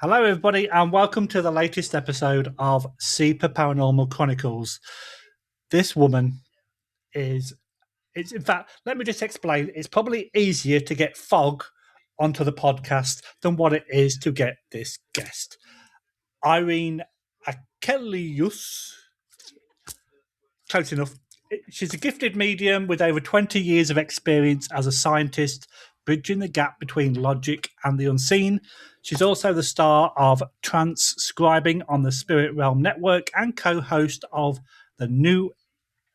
Hello, everybody, and welcome to the latest episode of Era Paranormal Chronicles. This woman it's in fact, let me just explain. It's probably easier to get Fog onto the podcast than what it is to get this guest. Irene Achelois. Close enough. She's a gifted medium with over 20 years of experience as a scientist, bridging the gap between logic and the unseen. She's also the star of Trance Scribing on the Spirit Realm Network and co-host of the new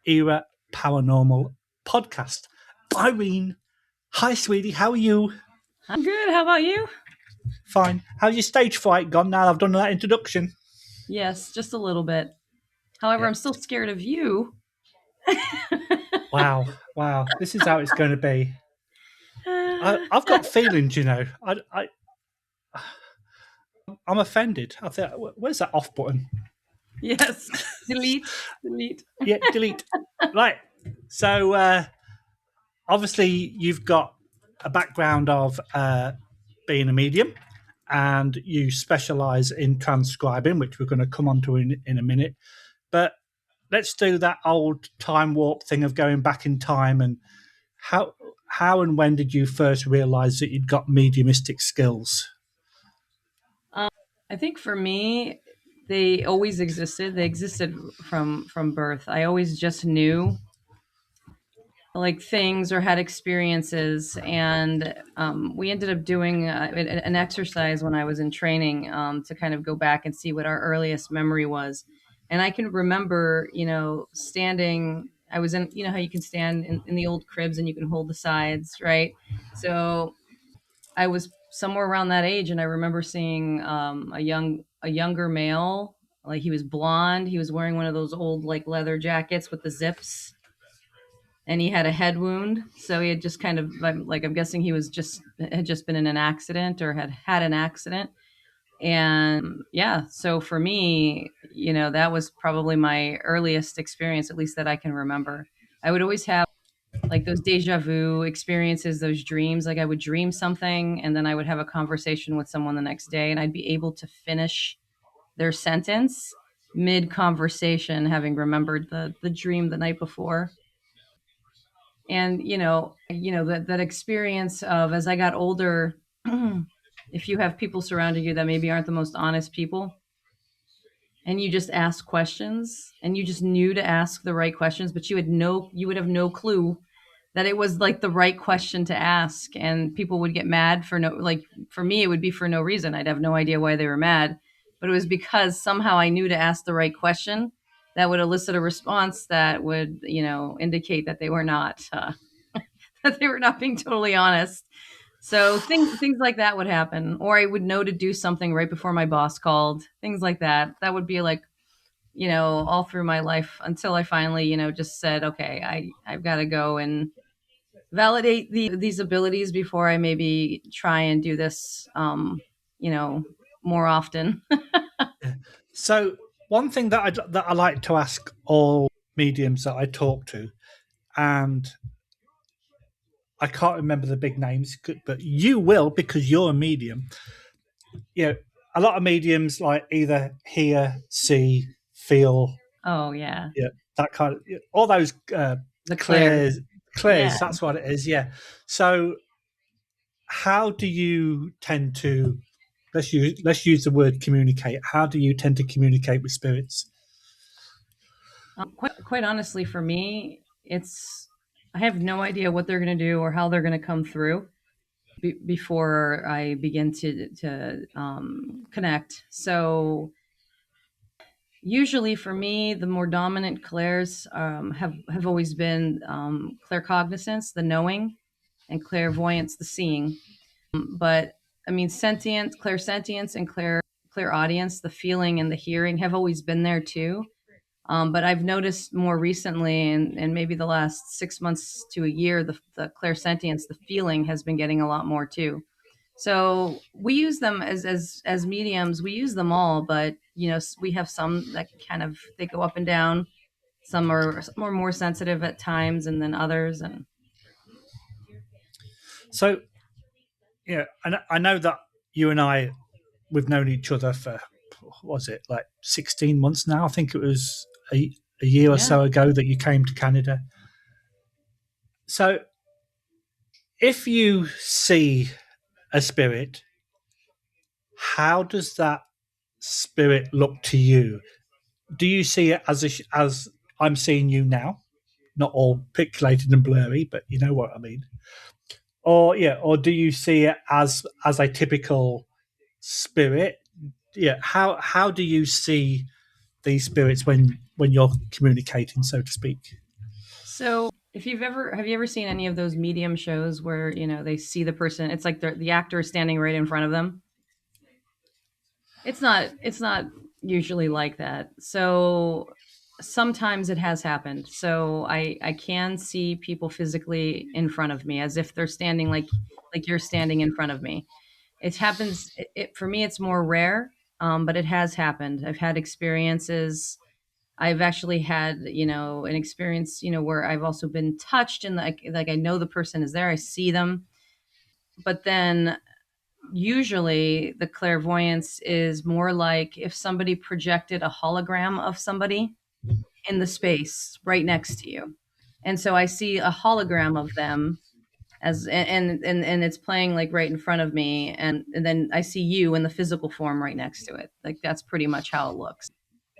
Era Paranormal podcast. Irene, hi, sweetie. How are you? I'm good. How about you? Fine. How's your stage fright gone now I've done that introduction? Yes, just a little bit. However, I'm still scared of you. Wow. This is how it's going to be. I've got feelings, you know. I'm offended. I thought, where's that off button? Yes. Delete. Yeah, delete. Right. So, obviously, you've got a background of being a medium, and you specialize in transcribing, which we're going to come on to in a minute. But let's do that old time warp thing of going back in time. And how and when did you first realize that you'd got mediumistic skills? I think for me, they always existed. They existed from birth. I always just knew like things or had experiences, and we ended up doing an exercise when I was in training to kind of go back and see what our earliest memory was. And I can remember, standing. I was in, how you can stand in the old cribs and you can hold the sides, right? So I was somewhere around that age, and I remember seeing a younger male. Like, he was blonde. He was wearing one of those old like leather jackets with the zips, and he had a head wound. So he had just kind of like, I'm guessing he had just been in an accident or had an accident. And yeah, so for me, that was probably my earliest experience, at least that I can remember. I would always have like those deja vu experiences, those dreams. Like, I would dream something and then I would have a conversation with someone the next day, and I'd be able to finish their sentence mid conversation, having remembered the dream the night before. And that experience of, as I got older, if you have people surrounding you that maybe aren't the most honest people, and you just ask questions and you just knew to ask the right questions, but you would have no clue that it was like the right question to ask, and people would get mad for for me, it would be for no reason. I'd have no idea why they were mad, but it was because somehow I knew to ask the right question that would elicit a response that would, indicate that they were not that they were not being totally honest. So things like that would happen, or I would know to do something right before my boss called. Things like that. That would be like, all through my life until I finally, just said, okay, I've got to go and validate these abilities before I maybe try and do this, more often. So one thing that I like to ask all mediums that I talk to, and I can't remember the big names, but you will, because you're a medium. A lot of mediums like either hear, see, feel. Oh yeah, that kind of, all those the clairs. Yeah. That's what it is. Yeah. So, how do you tend to? Let's use the word communicate. How do you tend to communicate with spirits? Quite honestly, for me, I have no idea what they're going to do or how they're going to come through before I begin to connect. So usually for me, the more dominant clairs have always been claircognizance, the knowing, and clairvoyance, the seeing. But I mean, clairsentience, and clairaudience, the feeling and the hearing, have always been there too. But I've noticed more recently, and maybe the last 6 months to a year, the clairsentience, the feeling, has been getting a lot more too. So we use them as mediums. We use them all, but we have some that they go up and down. Some are more sensitive at times, and then others. And so, I know that you and I we've known each other for, what was it, like 16 months now? I think it was a year or Yeah. so ago that you came to Canada. So if you see a spirit, how does that spirit look to you? Do you see it as I'm seeing you now, not all pixelated and blurry, but you know what I mean? Or do you see it as a typical spirit? Yeah, how do you see these spirits when you're communicating, so to speak? So if you've ever have you ever seen any of those medium shows where they see the person? It's like the actor is standing right in front of them. It's not usually like that. So sometimes it has happened. So I can see people physically in front of me as if they're standing like you're standing in front of me. It happens. For me, it's more rare, but it has happened. I've had experiences. I've actually had, an experience, where I've also been touched and like I know the person is there. I see them, but then usually the clairvoyance is more like if somebody projected a hologram of somebody in the space right next to you. And so I see a hologram of them and it's playing like right in front of me and then I see you in the physical form right next to it. Like that's pretty much how it looks.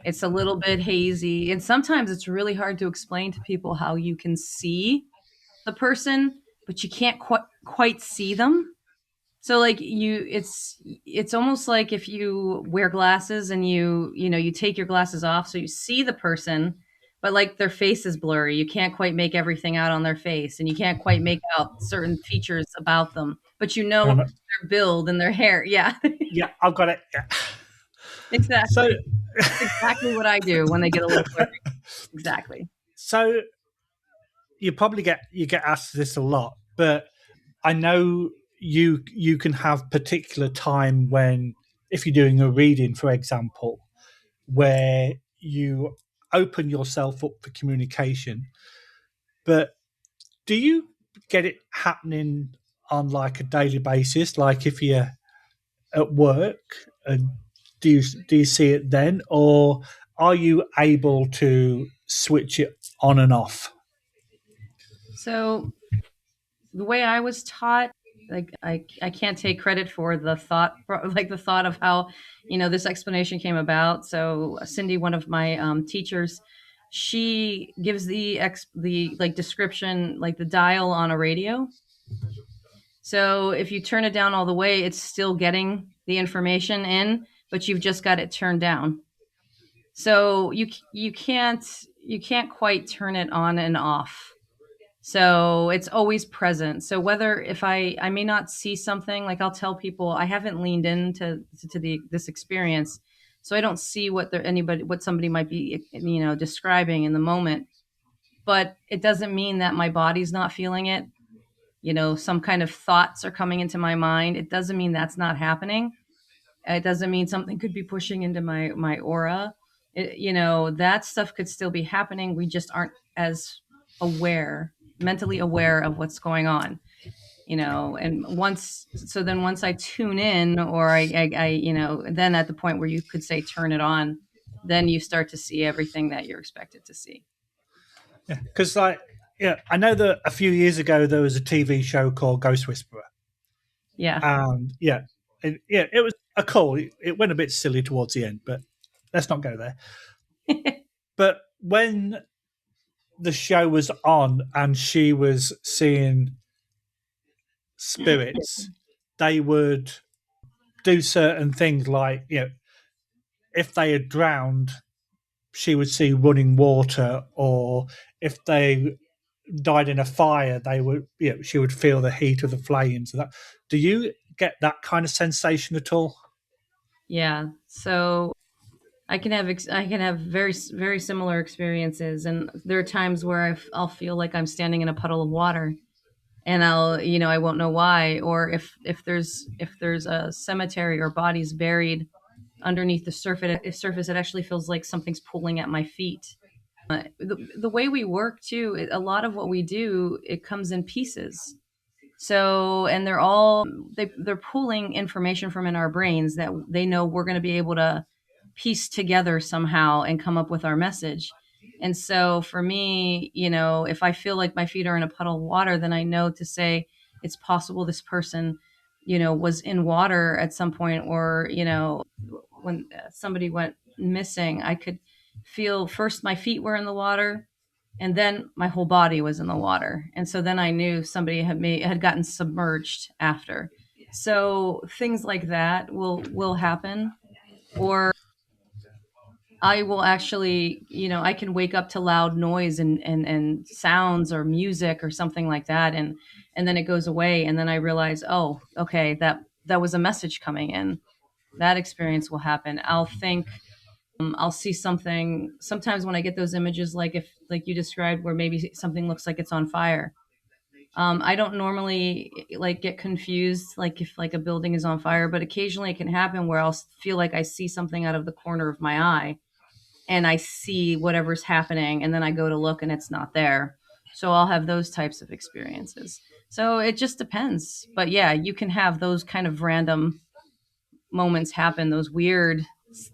It's a little bit hazy and sometimes it's really hard to explain to people how you can see the person but you can't quite see them. So like it's almost like if you wear glasses and you take your glasses off so you see the person, but like their face is blurry. You can't quite make everything out on their face and you can't quite make out certain features about them, but Um, their build and their hair. Yeah. yeah, I've got it. Yeah. So, Exactly. That's exactly what I do when they get a little blurry. Exactly. so you get asked this a lot, but I know you can have particular time when, if you're doing a reading, for example, where you open yourself up for communication. But do you get it happening on like a daily basis? Like if you're at work, and do you see it then, or are you able to switch it on and off? So the way I was taught, like I can't take credit for the thought, like the thought of how this explanation came about. So Cindy, one of my teachers, she gives the like description, like the dial on a radio. So if you turn it down all the way, it's still getting the information in, but you've just got it turned down. So you can't quite turn it on and off. So it's always present. So whether if I may not see something, like I'll tell people I haven't leaned into to the this experience, so I don't see what somebody might be describing in the moment. But it doesn't mean that my body's not feeling it. Some kind of thoughts are coming into my mind. It doesn't mean that's not happening. It doesn't mean something could be pushing into my aura. That stuff could still be happening. We just aren't as mentally aware of what's going on. And once I tune in, or then at the point where you could say turn it on, then you start to see everything that you're expected to see. Yeah, because I know that a few years ago there was a TV show called Ghost Whisperer, Yeah. and it was a cool. It went a bit silly towards the end, but let's not go there. But when the show was on and she was seeing spirits, they would do certain things like, if they had drowned, she would see running water, or if they died in a fire, they would, she would feel the heat of the flames. Do you get that kind of sensation at all? Yeah. So I can have very very similar experiences, and there are times where I'll feel like I'm standing in a puddle of water, and I won't know why, or if there's a cemetery or bodies buried underneath the surface, it actually feels like something's pulling at my feet. The way we work too, a lot of what we do, it comes in pieces. So, and they're all they're pulling information from in our brains that they know we're going to be able to piece together somehow and come up with our message. And so for me, if I feel like my feet are in a puddle of water, then I know to say it's possible this person, was in water at some point, or, when somebody went missing, I could feel first my feet were in the water, and then my whole body was in the water, and so then I knew somebody had gotten submerged after. So things like that will happen. Or I will actually, I can wake up to loud noise and sounds or music or something like that, and then it goes away, and then I realize, oh, okay, that was a message coming in. That experience will happen. I'll see something sometimes when I get those images, like if, like you described, where maybe something looks like it's on fire. I don't normally like get confused, like if like a building is on fire, but occasionally it can happen where I'll feel like I see something out of the corner of my eye, and I see whatever's happening, and then I go to look and it's not there. So I'll have those types of experiences. So it just depends. But yeah, you can have those kind of random moments happen, those weird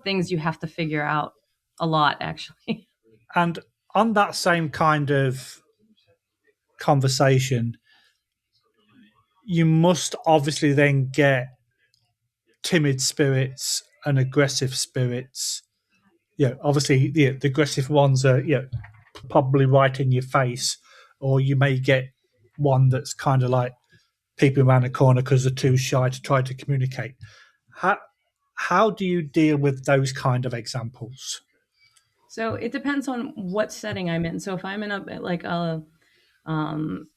things you have to figure out a lot, actually. And on that same kind of conversation, you must obviously then get timid spirits and aggressive spirits. Yeah, obviously the aggressive ones are probably right in your face, or you may get one that's kind of like peeping around the corner because they're too shy to try to communicate. How do you deal with those kind of examples? So it depends on what setting I'm in. So if I'm in a um,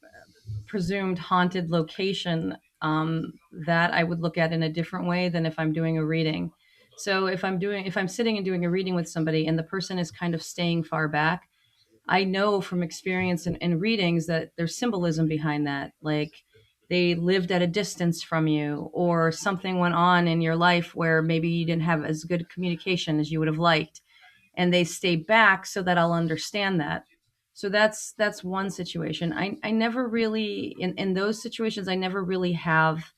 presumed haunted location, that I would look at in a different way than if I'm doing a reading. So if I'm sitting and doing a reading with somebody and the person is kind of staying far back, I know from experience in readings that there's symbolism behind that. Like they lived at a distance from you, or something went on in your life where maybe you didn't have as good communication as you would have liked, and they stay back so that I'll understand that. So that's one situation. I never really, in those situations, I never really have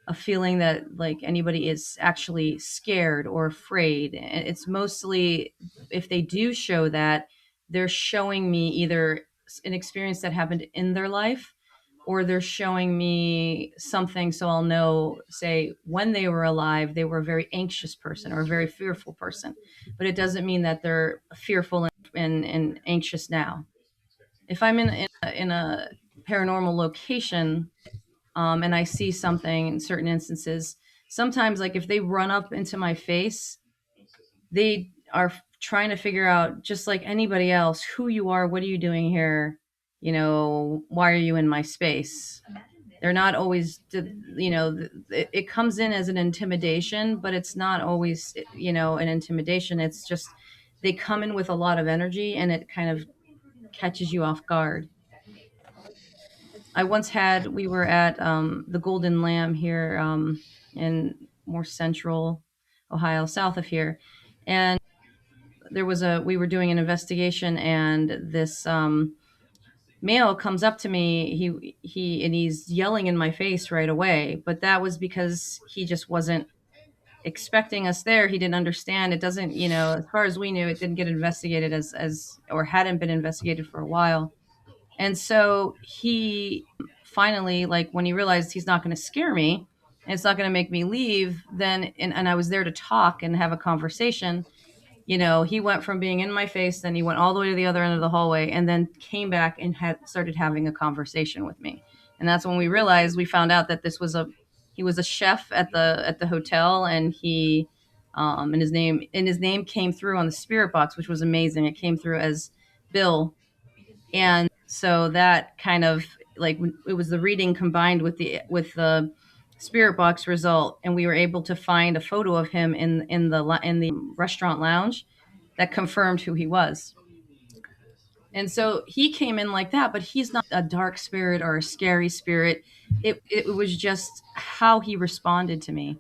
a feeling that like anybody is actually scared or afraid. It's mostly, if they do show that, they're showing me either an experience that happened in their life, or they're showing me something so I'll know, say, when they were alive, they were a very anxious person or a very fearful person. But it doesn't mean that they're fearful and anxious now. If I'm in a paranormal location, and I see something in certain instances, sometimes like if they run up into my face, they are trying to figure out, just like anybody else, who you are, what are you doing here, why are you in my space. They're not always, it comes in as an intimidation, but it's not always, an intimidation. It's just they come in with a lot of energy, and it kind of catches you off guard. We were at the Golden Lamb here, in more central Ohio, south of here. And we were doing an investigation, and this male comes up to me. And he's yelling in my face right away. But that was because he just wasn't expecting us there. He didn't understand. It doesn't, as far as we knew, it didn't get investigated or hadn't been investigated for a while. And so he finally, like when he realized he's not going to scare me and it's not going to make me leave, then, and I was there to talk and have a conversation, he went from being in my face, then he went all the way to the other end of the hallway, and then came back and had started having a conversation with me. And that's when we found out that he was a chef at the hotel, and his name came through on the spirit box, which was amazing. It came through as Bill. And so that kind of, like, it was the reading combined with the spirit box result, and we were able to find a photo of him in the restaurant lounge that confirmed who he was. And so he came in like that, but he's not a dark spirit or a scary spirit. It was just how he responded to me.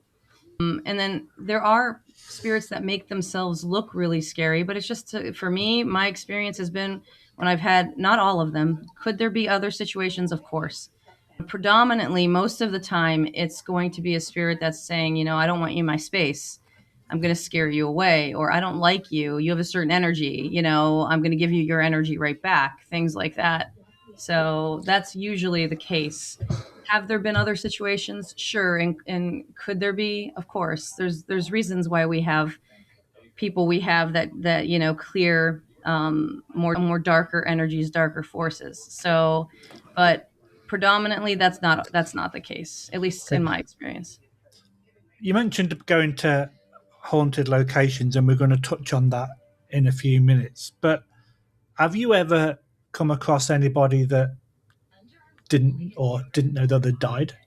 And then there are spirits that make themselves look really scary, but it's just for me, my experience has been when I've had, not all of them. Could there be other situations? Of course. Predominantly, most of the time, it's going to be a spirit that's saying, I don't want you in my space. I'm going to scare you away, or I don't like you. You have a certain energy. I'm going to give you your energy right back. Things like that. So that's usually the case. Have there been other situations? Sure. And could there be? Of course. There's reasons why we have people we have that clear more darker energies, darker forces. So, but predominantly that's not the case, at least in Okay. my experience. You mentioned going to haunted locations, and we're going to touch on that in a few minutes. But have you ever come across anybody that didn't know that they died?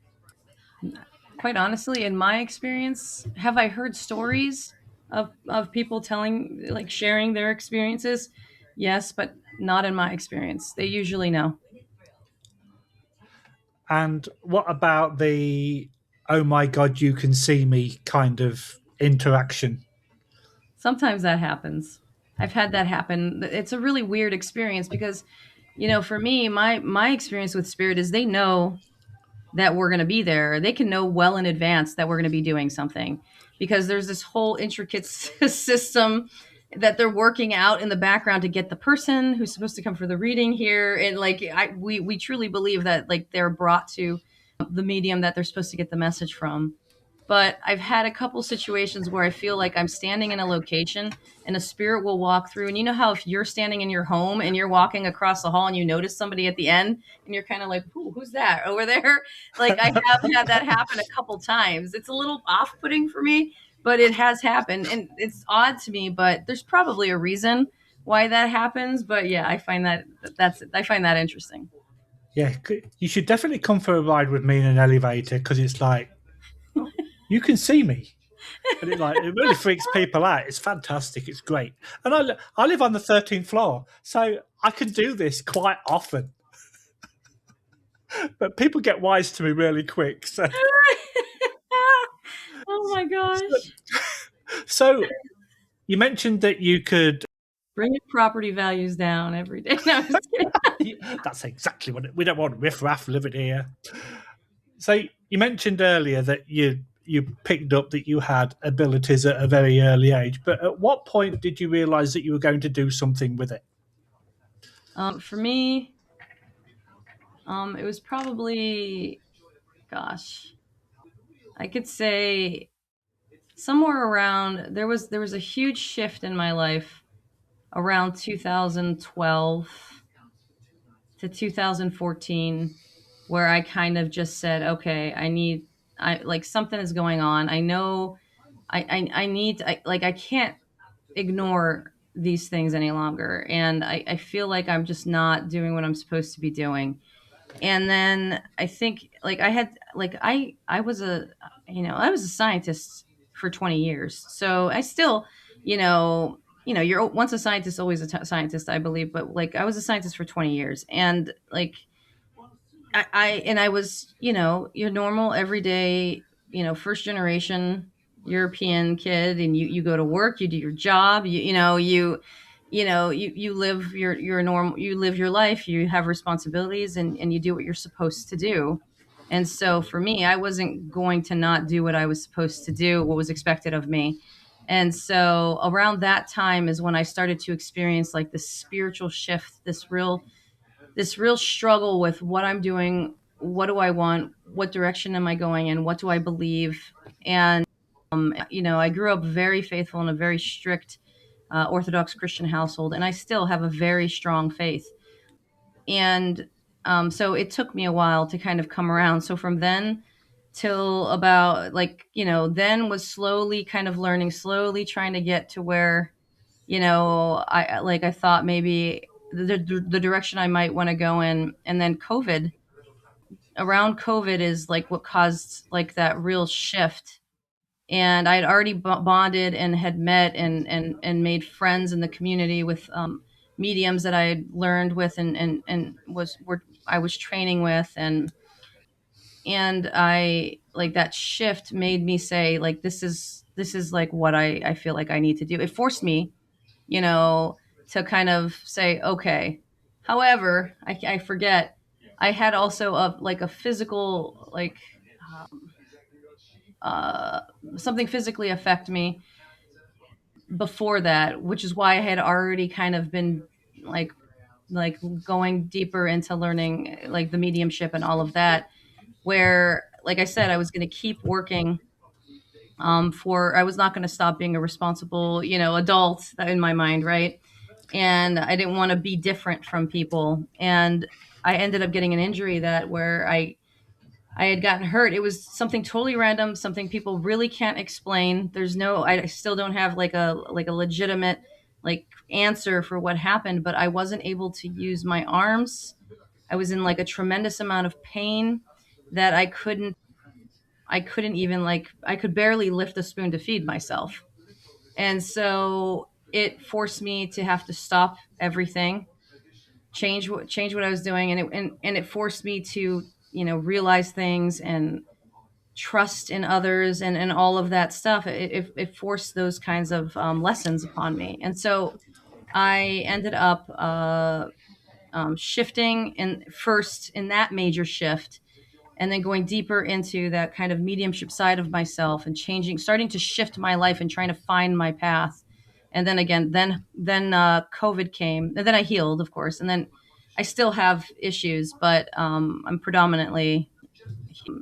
Quite honestly, in my experience, have I heard stories of people telling, like, sharing their experiences? Yes, but not in my experience. They usually know. And what about the "oh my god, you can see me" kind of interaction? Sometimes that happens. I've had that happen. It's a really weird experience because, for me, my experience with spirit is they know that we're going to be there. They can know well in advance that we're going to be doing something because there's this whole intricate system that they're working out in the background to get the person who's supposed to come for the reading here. And like, we truly believe that, like, they're brought to the medium that they're supposed to get the message from. But I've had a couple situations where I feel like I'm standing in a location and a spirit will walk through. And you know how if you're standing in your home and you're walking across the hall and you notice somebody at the end and you're kind of like, "Ooh, who's that over there?" Like, I have had that happen a couple times. It's a little off-putting for me, but it has happened and it's odd to me, but there's probably a reason why that happens. But yeah, I find that interesting. Yeah, you should definitely come for a ride with me in an elevator, because it's like, oh, you can see me. And it really freaks people out. It's fantastic. It's great. And I live on the 13th floor, so I can do this quite often. But people get wise to me really quick. So, Oh my gosh. so you mentioned that you could. Bring your property values down every day. No, I'm just kidding. That's exactly what we don't want riffraff living here. So you mentioned earlier that you picked up that you had abilities at a very early age, but at what point did you realize that you were going to do something with it? For me, it was probably, gosh, I could say somewhere around there was a huge shift in my life around 2012 to 2014 where I kind of just said, okay, I like something is going on. I know I need like I can't ignore these things any longer, and I feel like I'm just not doing what I'm supposed to be doing. And then I think, like, I was a scientist for 20 years, so I still, you're once a scientist always a scientist, I believe. But like, I was a scientist for 20 years, and like, I was, your normal everyday, first generation European kid, and you go to work, you do your job, you live your normal, you live your life, you have responsibilities, and you do what you're supposed to do. And so for me, I wasn't going to not do what I was supposed to do, what was expected of me. And so around that time is when I started to experience like this spiritual shift, this real struggle with what I'm doing, what do I want, what direction am I going in, what do I believe. And I grew up very faithful in a very strict Orthodox Christian household, and I still have a very strong faith. And so it took me a while to kind of come around. So from then till about, like, then was slowly kind of learning, slowly trying to get to where, I thought maybe the direction I might want to go in. And then around COVID is like what caused like that real shift. And I had already bonded and had met and made friends in the community with mediums that I had learned with and I was training with. And I, like, that shift made me say, like, this is like what I feel like I need to do. It forced me, to kind of say, okay. However, I forget, I had also a physical, um, uh, something physically affect me before that, which is why I had already kind of been like going deeper into learning like the mediumship and all of that. Where, like I said, I was going to keep working. For I was not going to stop being a responsible, adult in my mind, right? And I didn't want to be different from people. And I ended up getting an injury that where I had gotten hurt. It was something totally random, something people really can't explain. I still don't have like a legitimate like answer for what happened, but I wasn't able to use my arms. I was in like a tremendous amount of pain that I couldn't even I could barely lift a spoon to feed myself. And so it forced me to have to stop everything, change what I was doing, and it forced me to, realize things and trust in others and all of that stuff. It forced those kinds of lessons upon me. And so I ended up shifting in first in that major shift, and then going deeper into that kind of mediumship side of myself and starting to shift my life and trying to find my path. And then again, then COVID came, and then I healed, of course, and then I still have issues, but I'm predominantly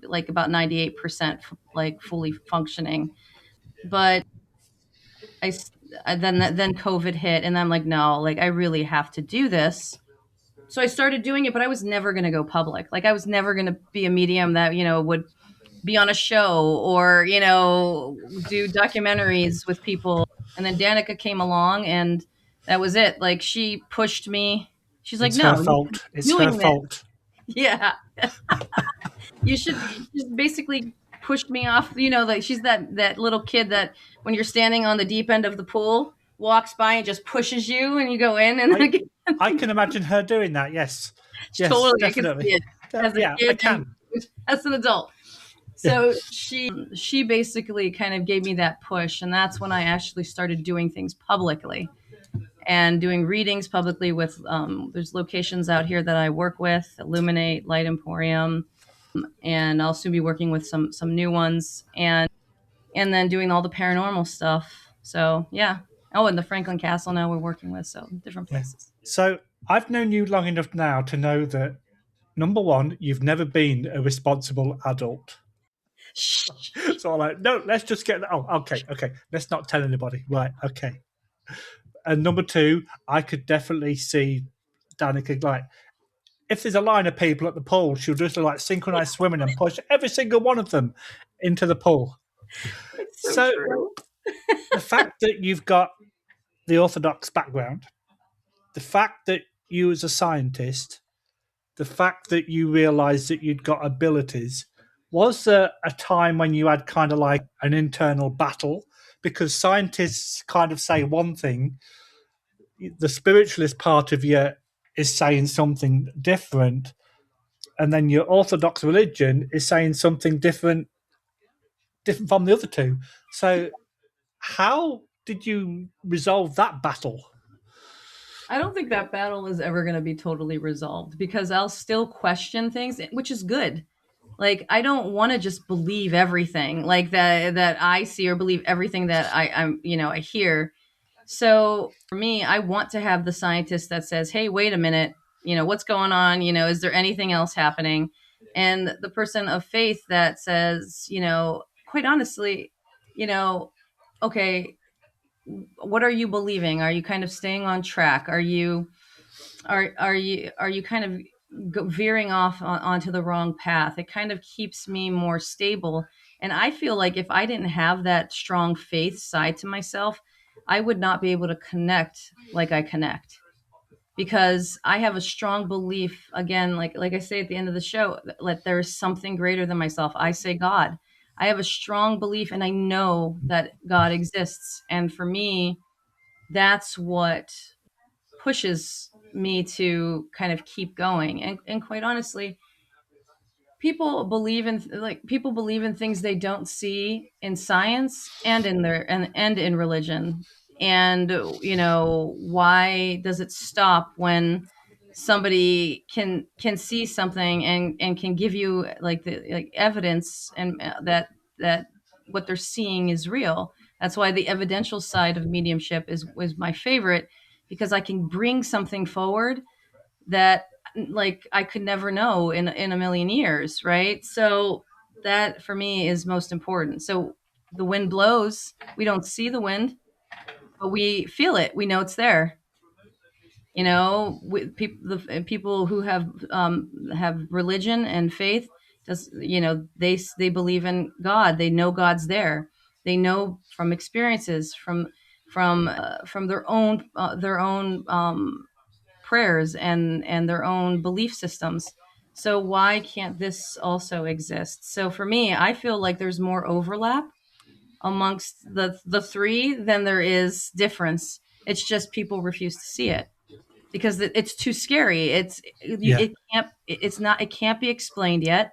like about 98% like fully functioning. But I then COVID hit, and I'm like, no, like I really have to do this. So I started doing it, but I was never going to go public. Like I was never going to be a medium that would be on a show or do documentaries with people. And then Danica came along, and that was it. Like she pushed me. She's like, It's her no, you should fault. be It's her doing this. fault. Yeah, you should. Just basically pushed me off. Like she's that little kid that when you're standing on the deep end of the pool walks by and just pushes you and you go in and then I again. I can imagine her doing that. Yes, yes, Totally, I can see definitely. it as a Yeah, I kid and can. as an adult. Yeah, So she basically kind of gave me that push, and that's when I actually started doing things publicly and doing readings publicly with there's locations out here that I work with, Illuminate, Light Emporium, and I'll soon be working with some new ones, and then doing all the paranormal stuff. So yeah. Oh, and the Franklin Castle now we're working with, so different yeah. places. So I've known you long enough now to know that number one, you've never been a responsible adult. Shh. So I'm like, no, let's just get. Oh, okay, okay. Let's not tell anybody. Right, okay. And number two, I could definitely see Danica like if there's a line of people at the pool, she'll just like synchronized swimming and push every single one of them into the pool. It's so So true. the fact that you've got the Orthodox background, the fact that you as a scientist, the fact that you realized that you'd got abilities, was there a time when you had kind of like an internal battle? Because scientists kind of say one thing, the spiritualist part of you is saying something different, and then your Orthodox religion is saying something different from the other two. So how did you resolve that battle? I don't think that battle is ever going to be totally resolved because I'll still question things, which is good. Like I don't want to just believe everything like that I see or believe everything that I hear. So for me, I want to have the scientist that says, "Hey, wait a minute, what's going on? Is there anything else happening?" And the person of faith that says, quite honestly, you know, okay, what are you believing? Are you kind of staying on track? Are you kind of veering off onto the wrong path? It kind of keeps me more stable. And I feel like if I didn't have that strong faith side to myself, I would not be able to connect like I connect because I have a strong belief again, like I say at the end of the show, that there is something greater than myself. I say God. I have a strong belief and I know that God exists. And for me, that's what pushes me to kind of keep going. And quite honestly, people believe in things they don't see in science and in their and in religion. And why does it stop when somebody can see something and can give you like the like evidence and that what they're seeing is real. That's why the evidential side of mediumship is was my favorite, because I can bring something forward that like I could never know in a million years, right? So that for me is most important. So the wind blows, we don't see the wind, but we feel it. We know it's there. You know, with people, the people who have religion and faith, does you know they believe in God. They know God's there. They know from experiences, from their own prayers and their own belief systems. So why can't this also exist? So for me, I feel like there's more overlap amongst the three than there is difference. It's just people refuse to see it because it's too scary. Yeah. It can't be explained yet.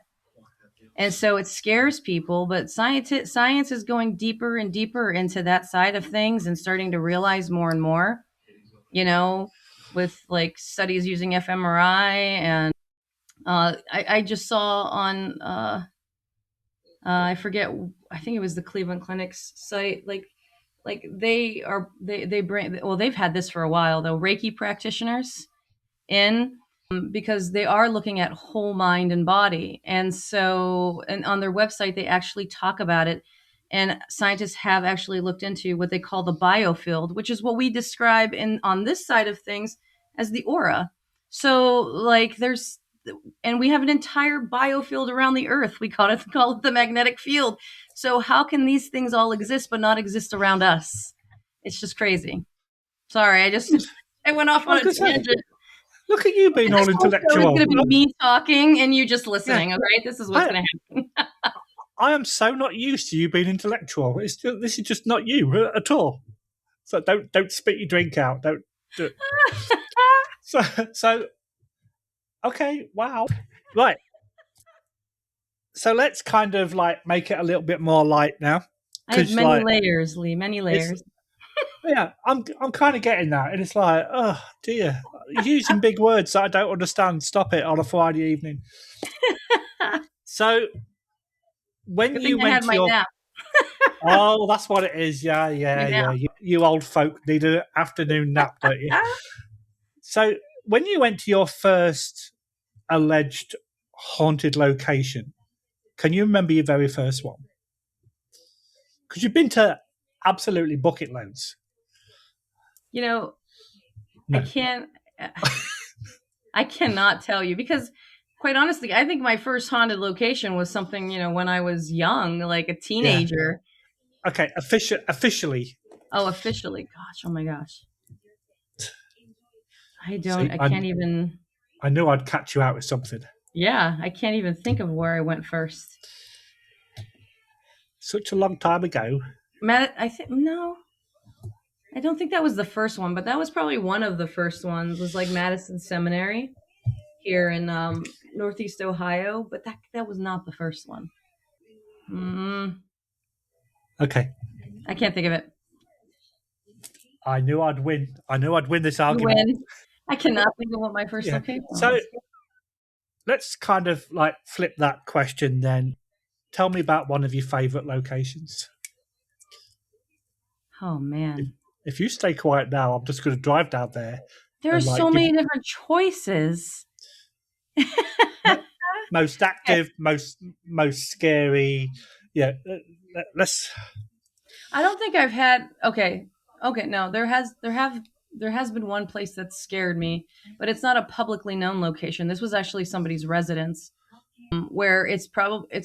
And so it scares people, but science is going deeper and deeper into that side of things and starting to realize more and more, you know, with like studies using fMRI. And I just saw on I forget, I think it was the Cleveland Clinic's site, like they bring, well, they've had this for a while though, Reiki practitioners in, because they are looking at whole mind and body. And so, and on their website, they actually talk about it. And scientists have actually looked into what they call the biofield, which is what we describe in on this side of things as the aura. So, like, and we have an entire biofield around the Earth. We call it the magnetic field. So, how can these things all exist but not exist around us? It's just crazy. Sorry, I went off I was on a going to say, tangent. look at you being all This whole show is intellectual. going to be me talking and you just listening. Yeah. All right, this is what's going to happen. I am so not used to you being intellectual. This is just not you at all. So don't spit your drink out. Don't do it. So okay, wow, right. So let's kind of like make it a little bit more light now. I have many Like, layers, Lee. Many layers. yeah, I'm kind of getting that, and it's like, oh dear, you're using big words that I don't understand. Stop it on a Friday evening. So when Good you thing I went had to my your nap. oh, that's what it is. Yeah. My nap. You old folk need an afternoon nap, don't you? So when you went to your first alleged haunted location, can you remember your very first one? Because you've been to absolutely bucket loads. You know, No. I cannot tell you because, quite honestly, I think my first haunted location was something, you know, when I was young, like a teenager. Yeah. Okay, officially. Oh, officially. Gosh, oh my gosh. I See, can't even. I knew I'd catch you out with something. Yeah, I can't even think of where I went first. Such a long time ago. I think, no, I don't think that was the first one, but that was probably one of the first ones. Was like Madison Seminary here in Northeast Ohio, but that was not the first one. Okay. I can't think of it. I knew I'd win. I knew I'd win this You argument. win. I cannot think of what my first location was. So let's kind of like flip that question then. Tell me about one of your favorite locations. Oh man. If you stay quiet now, I'm just going to drive down there. There are so many different choices. Most active, most scary. Yeah, let's. I don't think I've had. Okay. No, there has been one place that scared me, but it's not a publicly known location. This was actually somebody's residence, where it's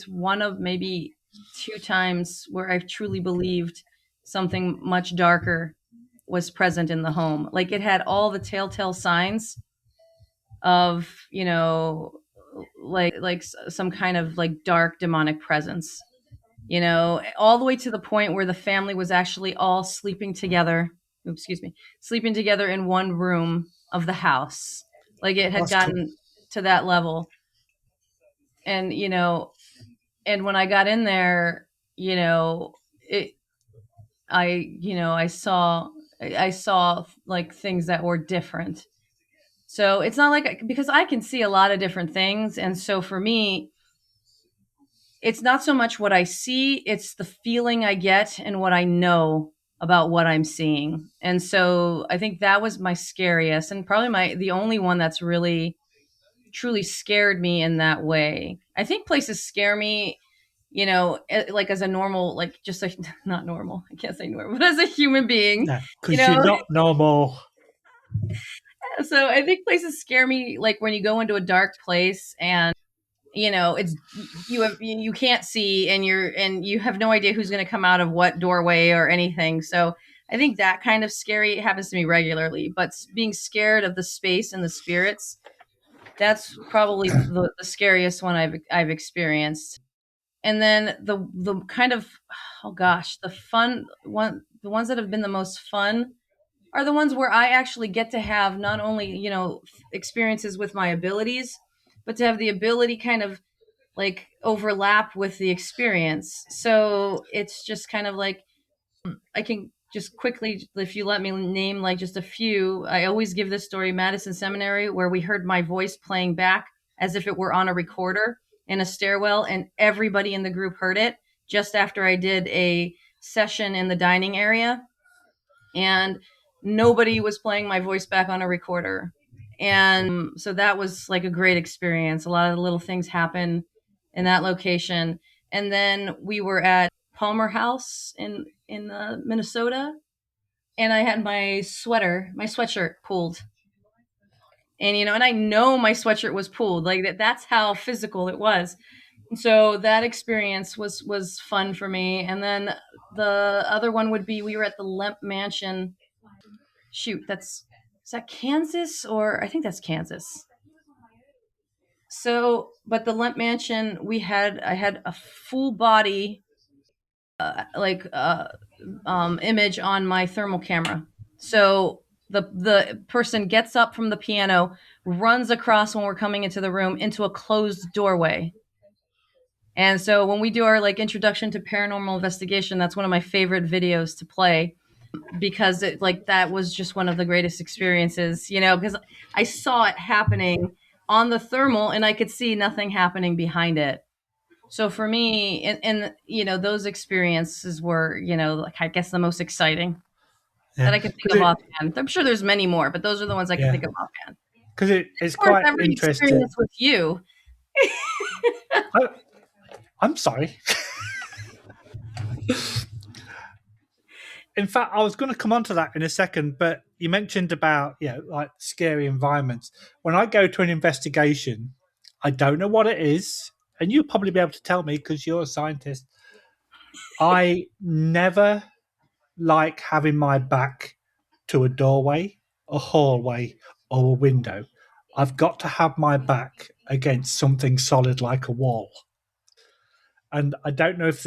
one of maybe two times where I've truly believed something much darker was present in the home. Like it had all the telltale signs of, you know, like some kind of like dark demonic presence, you know, all the way to the point where the family was actually all sleeping together. Sleeping together in one room of the house. Like it had gotten to that level. And, you know, and when I got in there, you know, I saw like things that were different. So it's not like, because I can see a lot of different things. And so for me, it's not so much what I see, it's the feeling I get and what I know about what I'm seeing. And so I think that was my scariest, and probably the only one that's really truly scared me in that way. I think places scare me, like as a normal, like just a, not normal, I can't say normal, but as a human being, No, you because you're know. not normal. So I think places scare me, like when you go into a dark place and it's, you can't see, and you have no idea who's going to come out of what doorway or anything. So I think that kind of scary happens to me regularly, but being scared of the space and the spirits, that's probably the scariest one I've experienced. And then the kind of, oh gosh, the ones that have been the most fun are the ones where I actually get to have not only, experiences with my abilities, but to have the ability kind of like overlap with the experience. So it's just kind of like, I can just quickly, if you let me name like just a few, I always give this story, Madison Seminary, where we heard my voice playing back as if it were on a recorder in a stairwell, and everybody in the group heard it just after I did a session in the dining area. And nobody was playing my voice back on a recorder. And so that was like a great experience. A lot of the little things happen in that location. And then we were at Palmer House in Minnesota, and I had my sweatshirt pulled. And and I know my sweatshirt was pulled. Like that's how physical it was. So that experience was fun for me. And then the other one would be, we were at the Lemp Mansion. Shoot, is that Kansas, or I think that's Kansas. So, but the Lemp Mansion, I had a full body, like image on my thermal camera. So the person gets up from the piano, runs across when we're coming into the room into a closed doorway. And so when we do our like introduction to paranormal investigation, that's one of my favorite videos to play, because it, like, that was just one of the greatest experiences, because I saw it happening on the thermal and I could see nothing happening behind it. So for me, and those experiences were, like, I guess the most exciting Yeah, that I can think because of it, offhand. I'm sure there's many more, but those are the ones I can yeah, think of offhand. because it's Or quite every interesting. experience with you. I, I'm sorry. In fact, I was going to come on to that in a second, but you mentioned about, like scary environments. When I go to an investigation, I don't know what it is, and you'll probably be able to tell me because you're a scientist. I never like having my back to a doorway, a hallway, or a window. I've got to have my back against something solid like a wall. And I don't know if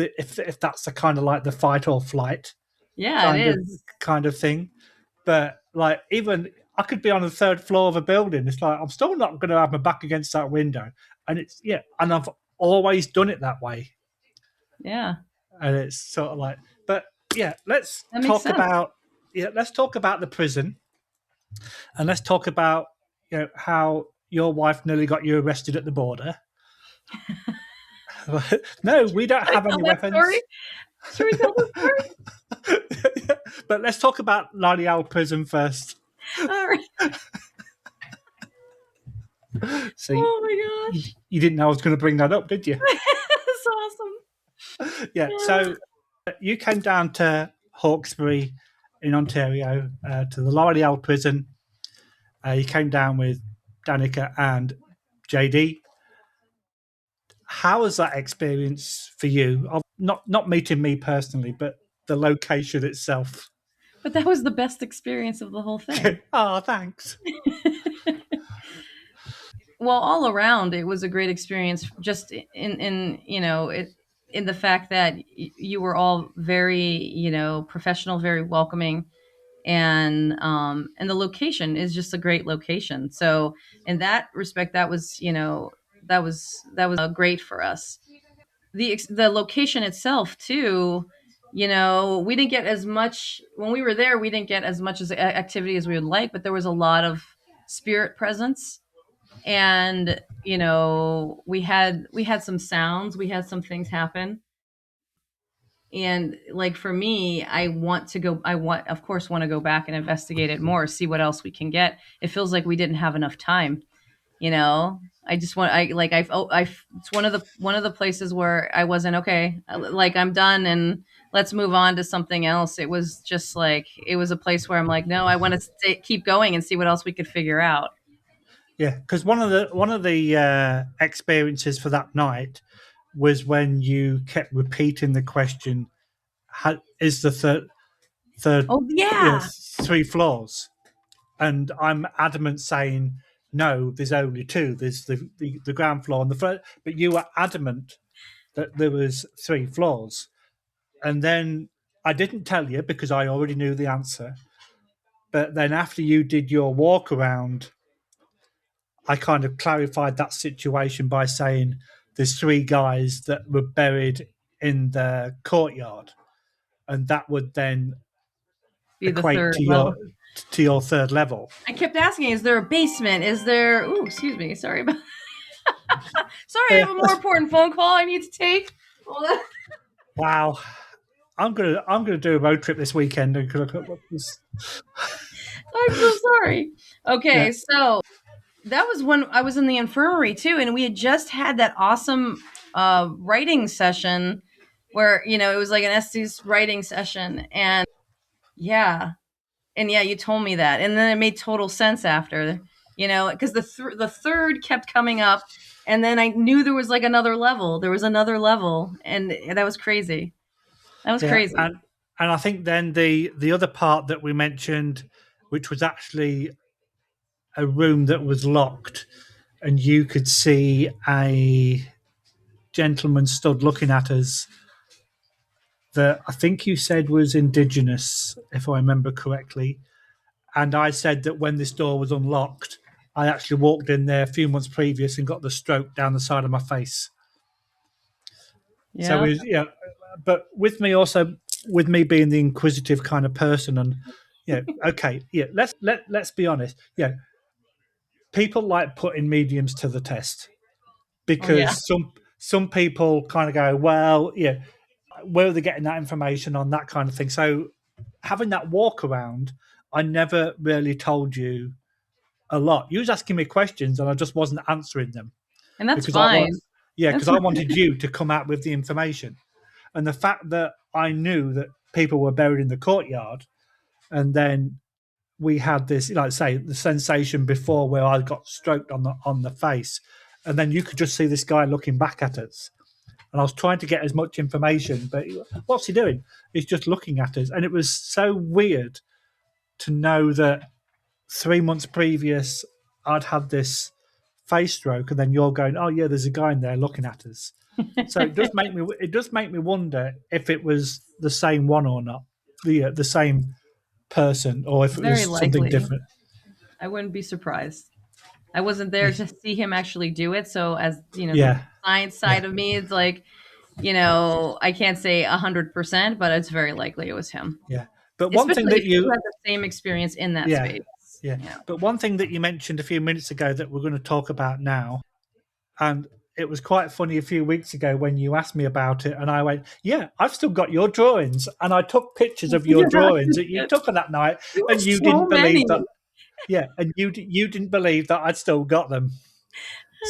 that's the kind of like the fight or flight Yeah, it kind of is. kind of thing. But like, even I could be on the third floor of a building. It's like I'm still not going to have my back against that window, and and I've always done it that way, Yeah, and it's sort of like, but yeah, that makes sense. let's talk about the prison, and let's talk about how your wife nearly got you arrested at the border. No, we don't Should I have tell any that story? weapons. Should we tell the story? But let's talk about Larrie prison first. All right. See, Oh my gosh. you didn't know I was going to bring that up, did you? That's awesome. Yeah. Yeah. So you came down to Hawksbury in Ontario, to the L'Oreal prison. You came down with Danica and JD. How was that experience for you? Of not meeting me personally, but the location itself. But that was the best experience of the whole thing. Oh, thanks. Well, all around, it was a great experience. Just in the fact that you were all very, professional, very welcoming, and the location is just a great location. So in that respect, that was, that was great for us. The location itself too, we didn't get as much when we were there. We didn't get as much as activity as we would like, but there was a lot of spirit presence. And we had some sounds, we had some things happen. And like for me, of course want to go back and investigate it more, see what else we can get. It feels like we didn't have enough time. I just want I like I it's one of the places where I wasn't okay, like I'm done and let's move on to something else. It was just like it was a place where I'm like, no, I want to keep going and see what else we could figure out. Yeah, because one of the experiences for that night was when you kept repeating the question, "Is the third Oh yeah. three floors?" And I'm adamant saying, "No, there's only two. There's the ground floor and the first." But you were adamant that there was three floors, and then I didn't tell you because I already knew the answer. But then after you did your walk around, I kind of clarified that situation by saying there's three guys that were buried in the courtyard, and that would then Be the equate third to level. your third level. I kept asking, is there a basement? Is there? Ooh, excuse me. Sorry about. Sorry, I Yeah. have a more important phone call I need to take. Wow, I'm gonna do a road trip this weekend and look at what this. I'm so sorry. Yeah, Okay, so that was when I was in the infirmary too, and we had just had that awesome writing session where it was like an Estes writing session, and yeah, you told me that, and then it made total sense after, because the third kept coming up, and then I knew there was like another level. There was another level, and that was crazy. That was yeah, crazy. and I think then the other part that we mentioned, which was actually a room that was locked, and you could see a gentleman stood looking at us that I think you said was indigenous, if I remember correctly. And I said that when this door was unlocked, I actually walked in there a few months previous and got the stroke down the side of my face. So Yeah. it was, yeah, but with me being the inquisitive kind of person, and okay, yeah, let's be honest, yeah, people like putting mediums to the test Oh yeah. because some people kind of go, well, yeah, where are they getting that information on, that kind of thing. So having that walk around, I never really told you a lot. You was asking me questions and I just wasn't answering them And that's because I want, fine. yeah, That's because I wanted you to come out with the information. And the fact that I knew that people were buried in the courtyard, and then we had this, like I say, the sensation before where I got stroked on the face, and then you could just see this guy looking back at us. And I was trying to get as much information, but what's he doing? He's just looking at us, and it was so weird to know that 3 months previous I'd had this face stroke, and then you're going, "Oh yeah, there's a guy in there looking at us." So it does make me wonder if it was the same one or not, the same person, or if it very was something likely. different. I wouldn't be surprised. I wasn't there Yeah, to see him actually do it. So as the yeah, science yeah. side of me, it's like, I can't say 100%, but it's very likely it was him. Yeah. But one thing Especially that if you you, had the same experience in that yeah, space. yeah. Yeah. But one thing that you mentioned a few minutes ago that we're going to talk about now, and it was quite funny a few weeks ago when you asked me about it, and I went, "Yeah, I've still got your drawings," and I took pictures of your Yeah. drawings that you took on that night, There were and you so didn't many. believe that. Yeah, and you didn't believe that I'd still got them.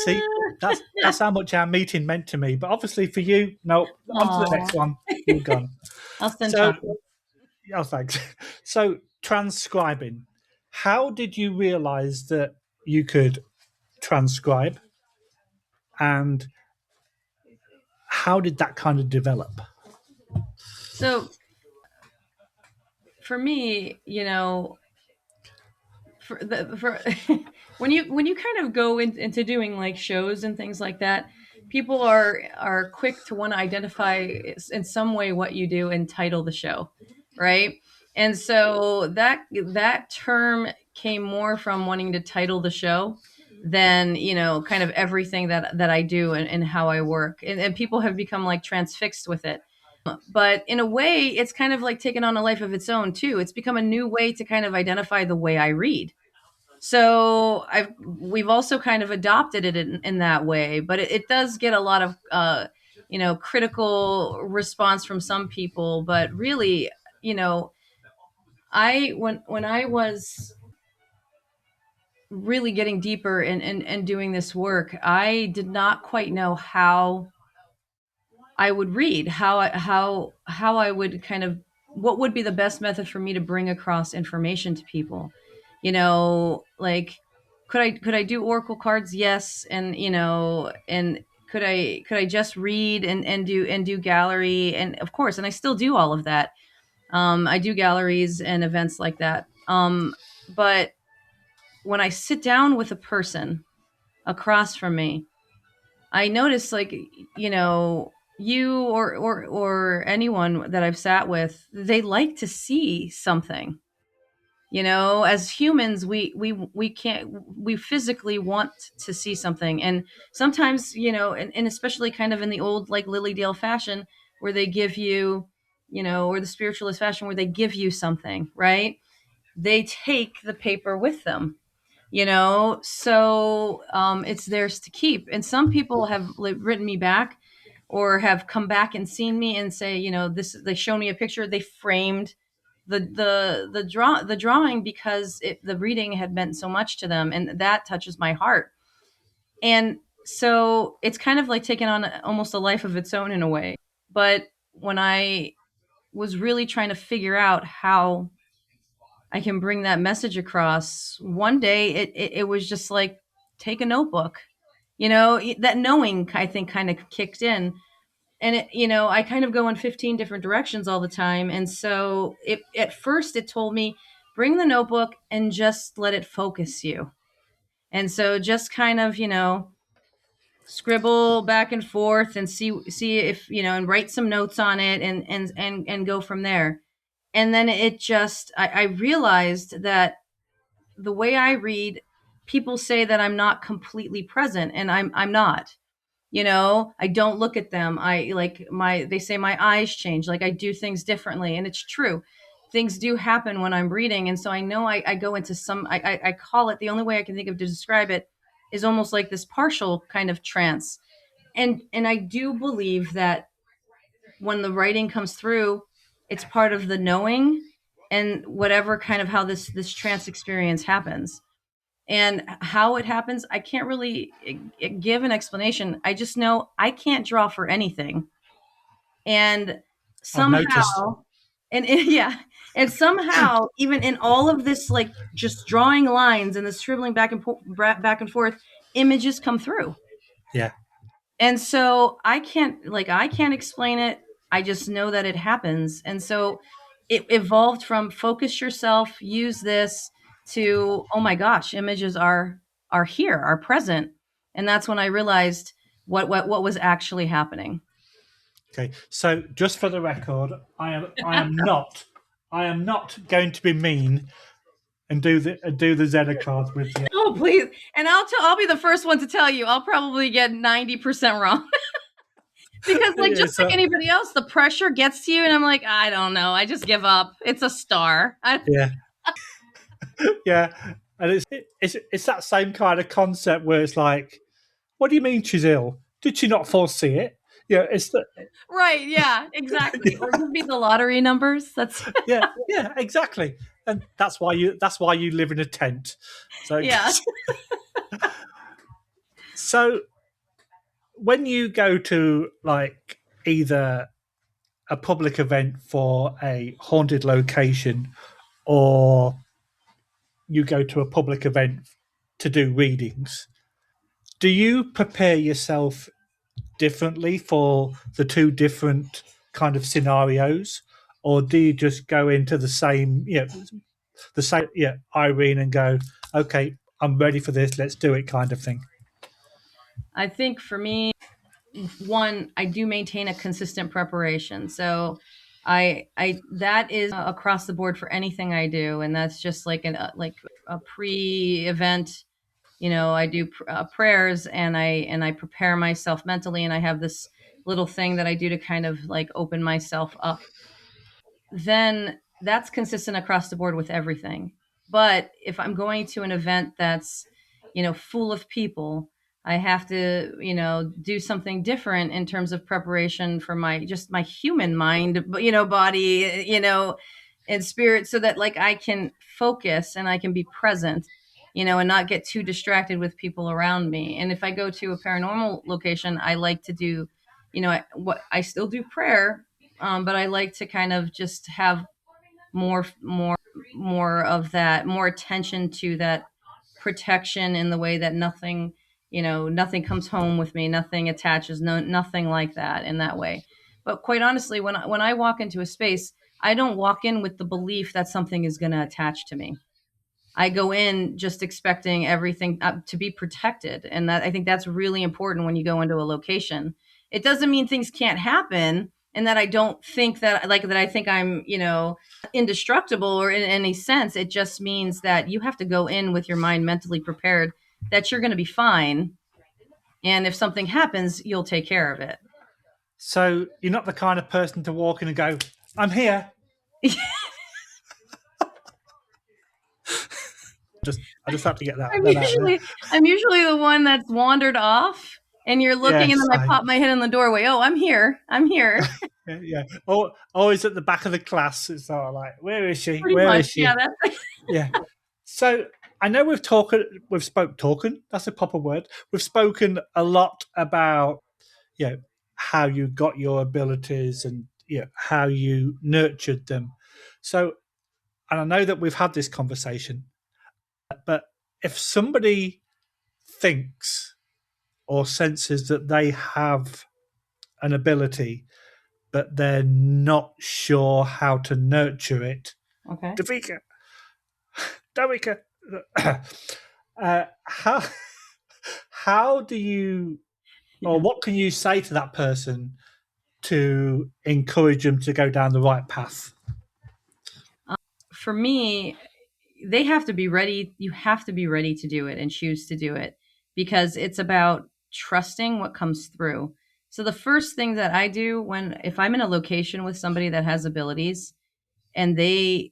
See, that's how much our meeting meant to me. But obviously for you, no. On to the Aw. next one. You're gone. I'll send So, chocolate. oh, thanks. So, transcribing. How did you realize that you could transcribe, and how did that kind of develop? So for me, for when you kind of go into doing like shows and things like that, people are quick to want to identify in some way what you do and title the show, right? And so that term came more from wanting to title the show than kind of everything that I do and how I work, and people have become like transfixed with it. But in a way, it's kind of like taken on a life of its own too. It's become a new way to kind of identify the way I read. So we've also kind of adopted it in that way, but it does get a lot of critical response from some people. But really, you know, I when I was really getting deeper and doing this work, I did not quite know how I would read, how I would kind of, what would be the best method for me to bring across information to people. Like, could I do oracle cards? Yes. And could I just read and do gallery, and of course, and I still do all of that. I do galleries and events like that. But when I sit down with a person across from me, I notice, like, you or anyone that I've sat with, they like to see something. As humans, we can't, we physically want to see something. And sometimes, and especially kind of in the old, like, Lily Dale fashion, where they give you, or the spiritualist fashion, where they give you something, right? They take the paper with them, so it's theirs to keep. And some people have written me back, or have come back and seen me and say, this, they show me a picture, they framed the drawing, because the reading had meant so much to them, and that touches my heart. And so it's kind of like taking on almost a life of its own in a way. But when I was really trying to figure out how I can bring that message across, one day it was just like, take a notebook. That knowing, I think, kind of kicked in. And I kind of go in 15 different directions all the time. And so at first it told me, bring the notebook and just let it focus you. And so just kind of, scribble back and forth and see if, and write some notes on it, and go from there. And then it just, I realized that the way I read, people say that I'm not completely present, and I'm not. I don't look at them. They say my eyes change, like I do things differently. And it's true. Things do happen when I'm reading. And so I know I go into some, I call it, the only way I can think of to describe it is almost like this partial kind of trance. And I do believe that when the writing comes through, it's part of the knowing, and whatever kind of how this trance experience happens. And how it happens, I can't really give an explanation. I just know I can't draw for anything. And I've noticed. somehow, yeah, and somehow, even in all of this, like, just drawing lines and the scribbling back and forth, images come through. Yeah. And so I can't explain it. I just know that it happens. And so it evolved from focus yourself, use this, to, oh my gosh, images are here, are present. And that's when I realized what was actually happening. Okay. So just for the record, I am not going to be mean and do the Zeta cards with you. Oh, please. And I'll be the first one to tell you, I'll probably get 90% wrong. Because, like, Yeah. just like So anybody else, the pressure gets to you, and I'm like, I don't know, I just give up. It's a star. yeah, yeah, and it's that same kind of concept where it's like, what do you mean she's ill? Did she not foresee it? Yeah, it's the Right, yeah, exactly. Or give me the lottery numbers. That's yeah, exactly, and that's why you live in a tent. So yeah. so when you go to, like, either a public event for a haunted location, or you go to a public event to do readings, do you prepare yourself differently for the two different kind of scenarios, or do you just go into the same Irene, and go, okay, I'm ready for this, let's do it, kind of thing? I think for me, one, I do maintain a consistent preparation. So I that is across the board for anything I do, and that's just like a pre-event. I do prayers, and I prepare myself mentally, and I have this little thing that I do to kind of like open myself up. Then that's consistent across the board with everything. But if I'm going to an event that's, full of people, I have to, do something different in terms of preparation for my human mind, body, and spirit, so that like I can focus and I can be present, and not get too distracted with people around me. And if I go to a paranormal location, I like to do, I still do prayer, but I like to kind of just have more of that, more attention to that protection, in the way that nothing comes home with me, nothing attaches, nothing like that in that way. But quite honestly, when I walk into a space, I don't walk in with the belief that something is going to attach to me. I go in just expecting everything to be protected. And that, I think that's really important when you go into a location. It doesn't mean things can't happen, and that I don't think that, like, that I think I'm, indestructible or in any sense. It just means that you have to go in with your mind mentally prepared that you're going to be fine. And if something happens, you'll take care of it. So you're not the kind of person to walk in and go, "I'm here." I just have to get that. I'm usually the one that's wandered off, and you're looking, yes, and then I pop my head in the doorway. Oh, I'm here. Yeah. Oh, always at the back of the class. It's sort of like, where is she? Pretty where much, is she? Yeah, that's yeah. So I know we've spoken. That's a proper word. We've spoken a lot about, how you got your abilities and how you nurtured them. So, and I know that we've had this conversation, but if somebody thinks or senses that they have an ability, but they're not sure how to nurture it, okay. Davika, how do you, or what can you say to that person to encourage them to go down the right path? For me, they have to be ready. You have to be ready to do it and choose to do it, because it's about trusting what comes through. So the first thing that I do if I'm in a location with somebody that has abilities, and they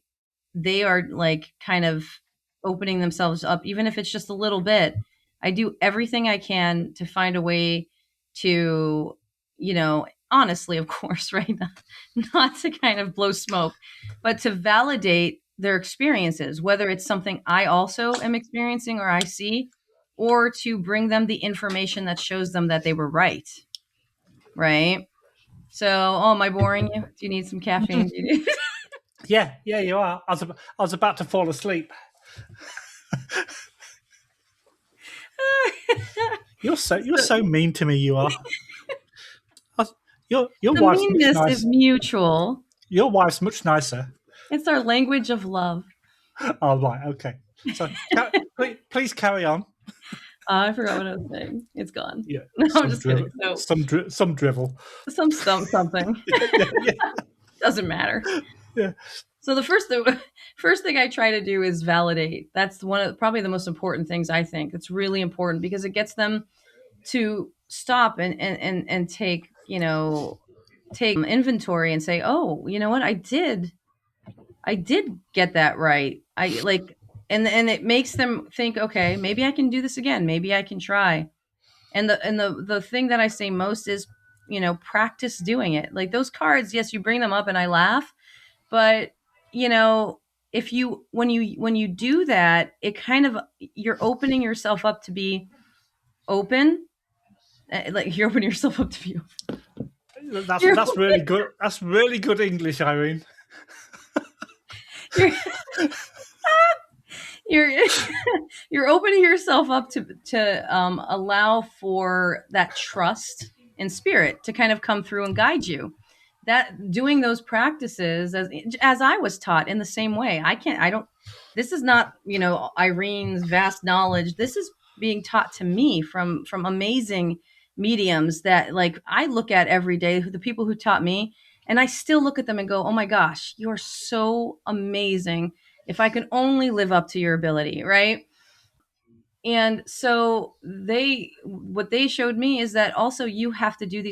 are like kind of opening themselves up, even if it's just a little bit, I do everything I can to find a way to, honestly, of course, right? Not to kind of blow smoke, but to validate their experiences, whether it's something I also am experiencing or I see, or to bring them the information that shows them that they were right. Right. So, am I boring you? Do you need some caffeine? Yeah, you are. I was about to fall asleep. You're so mean to me. You are. Your the wife's meanness much nicer. Is mutual. Your wife's much nicer. It's our language of love. Oh, right. Okay. So please carry on. I forgot what I was saying. It's gone. Yeah. No, I'm just kidding. No. Some drivel. Some something. yeah. Doesn't matter. Yeah. So the first thing I try to do is validate. That's one of probably the most important things. I think it's really important, because it gets them to stop and take inventory and say, oh, you know what, I did get that right. And it makes them think, okay, maybe I can do this again. Maybe I can try. And the thing that I say most is, practice doing it. Like those cards, yes, you bring them up and I laugh, but if you when you do that, it kind of, you're opening yourself up to be open. Like you're opening yourself up to be open. That's really good. That's really good English, Irene. You're opening yourself up to allow for that trust in spirit to kind of come through and guide you. That doing those practices as I was taught in the same way. This is not, Irene's vast knowledge. This is being taught to me from amazing mediums that, like, I look at every day, the people who taught me, and I still look at them and go, oh my gosh, you're so amazing. If I can only live up to your ability, right? And so what they showed me is that also you have to do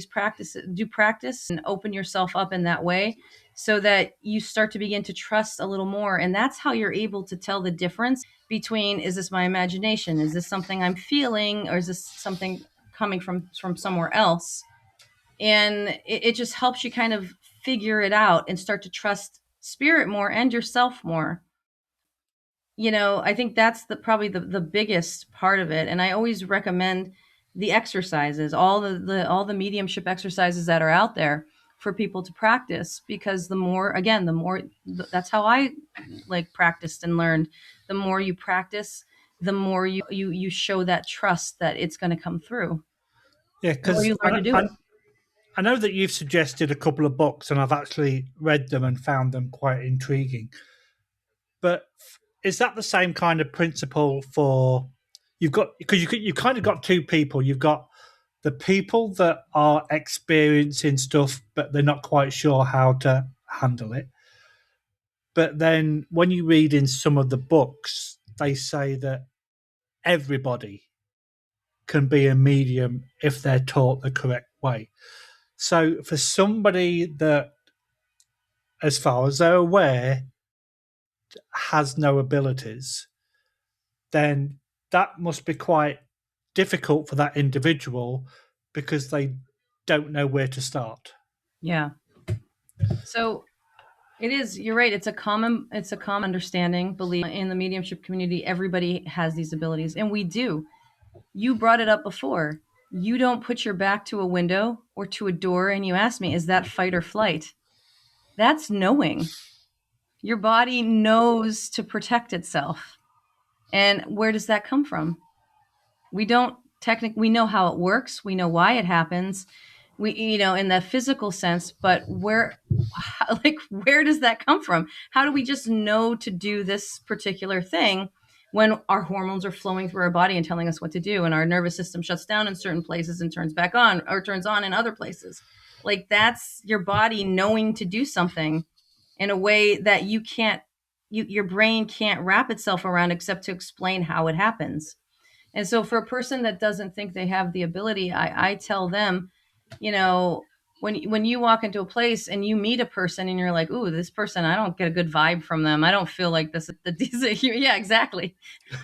practice and open yourself up in that way, so that you start to begin to trust a little more. And that's how you're able to tell the difference between, is this my imagination? Is this something I'm feeling? Or is this something coming from somewhere else? And it just helps you kind of figure it out and start to trust spirit more and yourself more. I think that's probably the biggest part of it. And I always recommend the exercises, all the mediumship exercises that are out there for people to practice, because that's how I like practiced and learned. The more you practice, the more you show that trust that it's going to come through. Yeah, The more because you learn to do it. I know that you've suggested a couple of books, and I've actually read them and found them quite intriguing. But is that the same kind of principle for because you've kind of got two people. You've got the people that are experiencing stuff, but they're not quite sure how to handle it. But then when you read in some of the books, they say that everybody can be a medium if they're taught the correct way. So for somebody that, as far as they're aware, has no abilities, then that must be quite difficult for that individual because they don't know where to start. Yeah. So it is, you're right. It's a common understanding, belief in the mediumship community. Everybody has these abilities, and we do. You brought it up before. You don't put your back to a window or to a door and you ask me, is that fight or flight? That's knowing. Your body knows to protect itself. And where does that come from? We don't we know how it works. We know why it happens. We, in the physical sense, but where does that come from? How do we just know to do this particular thing when our hormones are flowing through our body and telling us what to do, and our nervous system shuts down in certain places and turns back on, or turns on in other places? Like, that's your body knowing to do something in a way that your brain can't wrap itself around except to explain how it happens. And so for a person that doesn't think they have the ability, I tell them, when you walk into a place and you meet a person and you're like, ooh, this person, I don't get a good vibe from them. I don't feel like this is the decent yeah, exactly.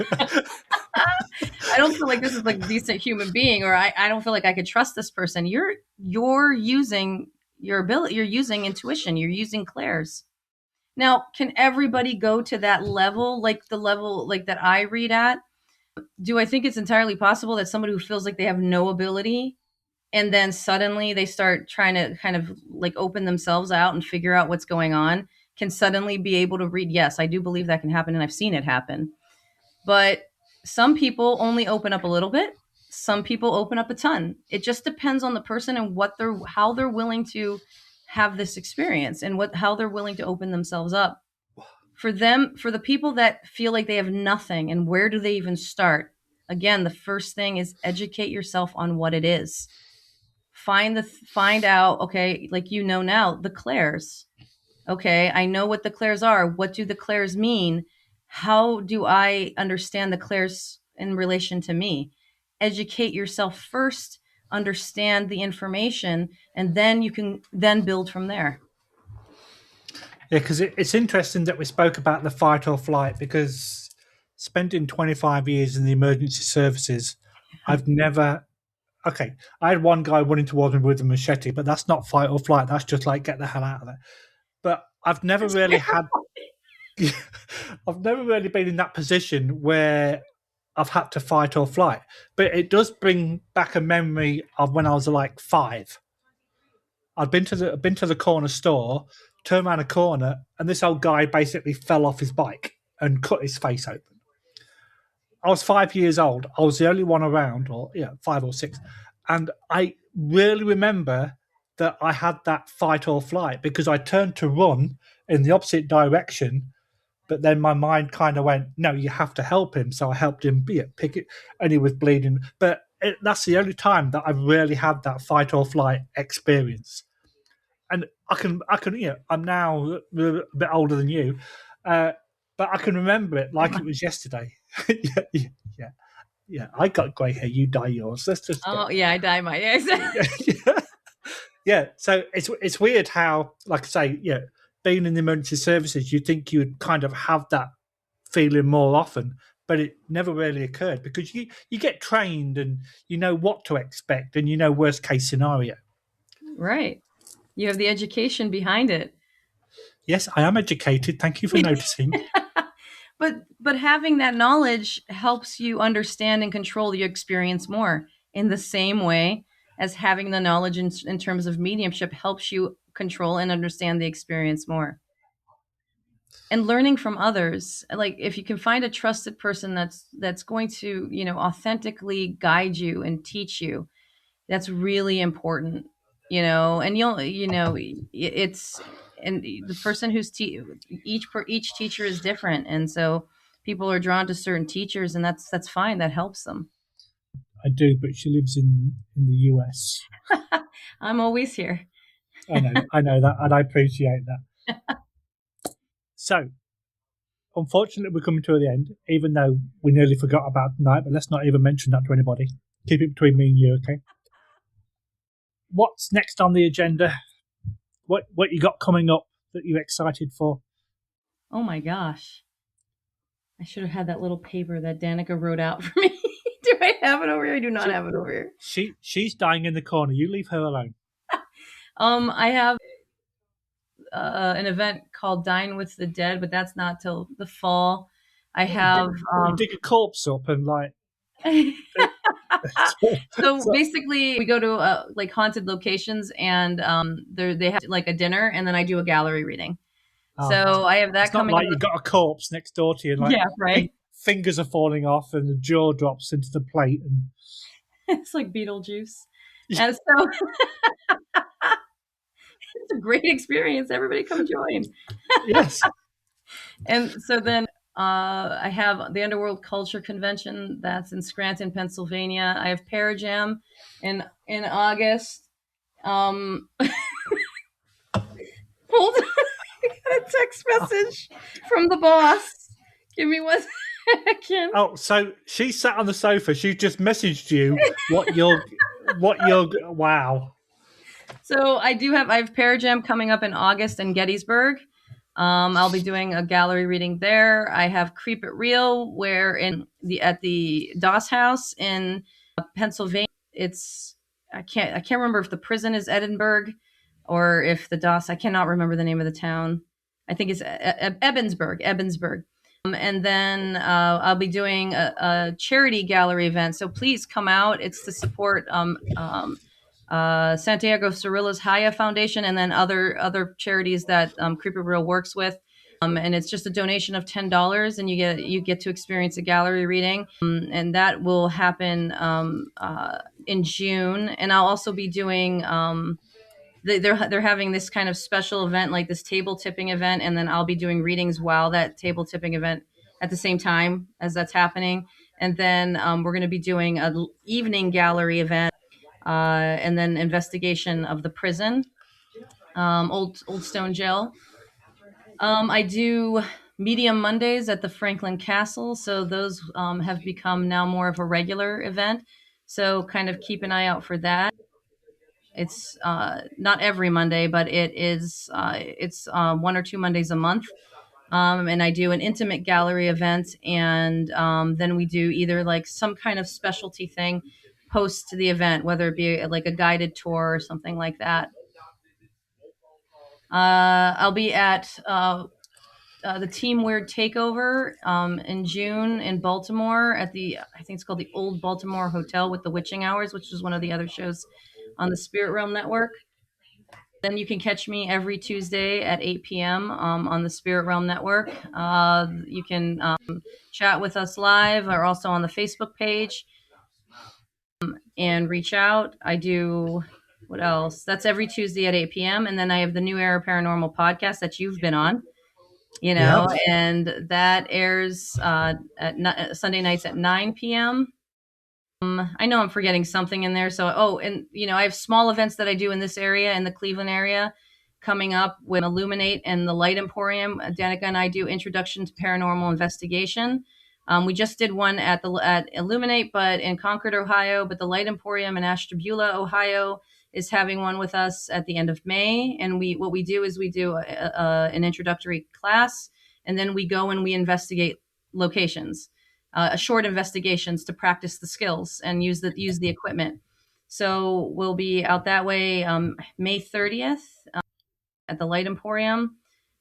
I don't feel like this is like a decent human being, or I don't feel like I could trust this person. You're using your ability, you're using intuition, you're using clairs. Now, can everybody go to that level, like the level like that I read at? Do I think it's entirely possible that somebody who feels like they have no ability and then suddenly they start trying to kind of like open themselves out and figure out what's going on can suddenly be able to read? Yes, I do believe that can happen, and I've seen it happen. But some people only open up a little bit. Some people open up a ton. It just depends on the person and how they're willing to have this experience, and how they're willing to open themselves up. For the people that feel like they have nothing, and where do they even start? Again, the first thing is educate yourself on what it is. Find out, okay, like now, the clairs. Okay, I know what the clairs are. What do the clairs mean? How do I understand the clairs in relation to me? Educate yourself first, understand the information, and then you can build from there. Yeah, because it's interesting that we spoke about the fight or flight, because spending 25 years in the emergency services, I've never... Okay, I had one guy running towards me with a machete, but that's not fight or flight. That's just like, get the hell out of there. But I've never really had... I've never really been in that position where I've had to fight or flight. But it does bring back a memory of when I was like 5. I'd been to the corner store, turned around a corner, and this old guy basically fell off his bike and cut his face open. I was 5 years old. I was the only one around, 5 or 6. And I really remember that I had that fight or flight, because I turned to run in the opposite direction, but then my mind kind of went, no, you have to help him. So I helped him pick it, and he was bleeding. But that's the only time that I've really had that fight or flight experience. And I can, I'm now a bit older than you, but I can remember it like it was yesterday. Yeah. I got grey hair. You dye yours. Let's just. I dye mine. Yeah, exactly. Yeah. So it's weird how, like I say, being in the emergency services, you think you'd kind of have that feeling more often, but it never really occurred because you get trained and you know what to expect and you know worst case scenario. Right. You have the education behind it. Yes, I am educated. Thank you for noticing. But having that knowledge helps you understand and control your experience more, in the same way as having the knowledge in terms of mediumship helps you control and understand the experience more. And learning from others, like if you can find a trusted person that's going to, authentically guide you and teach you, that's really important. And it's, and the person each teacher is different, and so people are drawn to certain teachers, and that's fine. That helps them. I do, but she lives in the US. I'm always here. I know that, and I appreciate that. So, unfortunately, we're coming to the end, even though we nearly forgot about tonight, but let's not even mention that to anybody. Keep it between me and you, okay? What's next on the agenda? What you got coming up that you're excited for? Oh my gosh. I should have had that little paper that Danica wrote out for me. Do I have it over here? I do not have it over here. She's dying in the corner. You leave her alone. I have an event called Dine with the Dead, but that's not till the fall. I have you dig a corpse up and like. So basically, we go to like haunted locations, and they have like a dinner, and then I do a gallery reading. So I have that it's not coming. Like you've got a corpse next door to you, like yeah, right. Fingers are falling off, and the jaw drops into the plate, and it's like Beetlejuice. And so it's a great experience. Everybody come join. Yes. And so then I have the Underworld Culture Convention that's in Scranton, Pennsylvania. I have Parajam in August. Hold on. I got a text message from the boss. Give me 1 second. Oh, so she sat on the sofa. She just messaged you what you're wow. So I have Parajam coming up in August in Gettysburg. I'll be doing a gallery reading there. I have Creep It Real, where at the Doss House in Pennsylvania. I can't remember if the prison is Edinburgh or if the Doss. I cannot remember the name of the town. I think it's Ebensburg. And then I'll be doing a charity gallery event. So please come out. It's to support Santiago Cirilla's Haya Foundation, and then other charities that Creeper Real works with. And it's just a donation of $10, and you get to experience a gallery reading, and that will happen in June. And I'll also be doing. They're having this kind of special event, like this table tipping event, and then I'll be doing readings while that table tipping event at the same time as that's happening. And then we're going to be doing an evening gallery event. And then investigation of the prison, old Stone Jail. I do Medium Mondays at the Franklin Castle, so those have become now more of a regular event. So kind of keep an eye out for that. It's not every Monday, but it's 1 or 2 Mondays a month. And I do an intimate gallery event, and then we do either like some kind of specialty thing post to the event, whether it be like a guided tour or something like that. I'll be at the Team Weird Takeover in June in Baltimore at I think it's called the Old Baltimore Hotel with the Witching Hours, which is one of the other shows on the Spirit Realm Network. Then you can catch me every Tuesday at 8 p.m. On the Spirit Realm Network. You can chat with us live or also on the Facebook page and reach out. I do, what else? That's every Tuesday at 8 p.m. And then I have the new Era Paranormal podcast that you've been on, and that airs at Sunday nights at 9 p.m. I know I'm forgetting something in there. So, and I have small events that I do in this area, in the Cleveland area, coming up with Illuminate and the Light Emporium. Danica and I do Introduction to Paranormal Investigation. We just did one at Illuminate, but in Concord, Ohio, but the Light Emporium in Ashtabula, Ohio, is having one with us at the end of May. And what we do is we do an introductory class, and then we go and we investigate locations, short investigations to practice the skills and use the equipment. So we'll be out that way May 30th at the Light Emporium.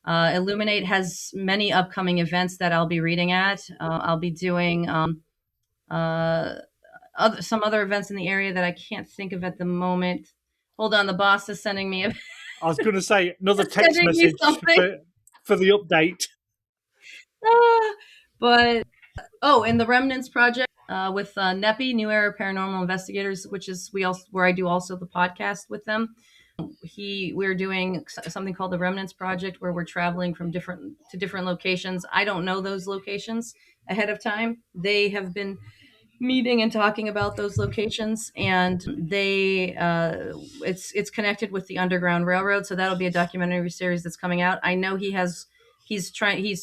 Illuminate has many upcoming events that I'll be reading at. I'll be doing some other events in the area that I can't think of at the moment. Hold on, the boss is sending me a. I was going to say another text message for the update. But and the Remnants Project with Neppy, New Era Paranormal Investigators, which is where I do also the podcast with them. We're doing something called the Remnants Project, where we're traveling from different locations. I don't know those locations ahead of time. They have been meeting and talking about those locations, and it's connected with the Underground Railroad. So that'll be a documentary series that's coming out. I know he's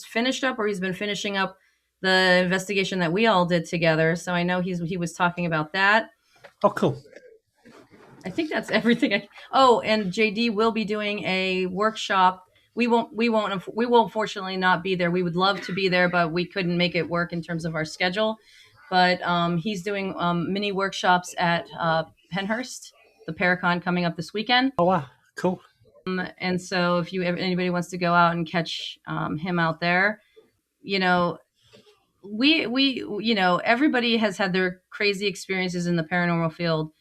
finished up, or he's been finishing up the investigation that we all did together. So I know he was talking about that. Oh, cool. I think that's everything. And JD will be doing a workshop. We won't fortunately not be there. We would love to be there, but we couldn't make it work in terms of our schedule. But he's doing mini workshops at Penhurst, the Paracon coming up this weekend. Oh, wow. Cool. And so if anybody wants to go out and catch him out there, everybody has had their crazy experiences in the paranormal field.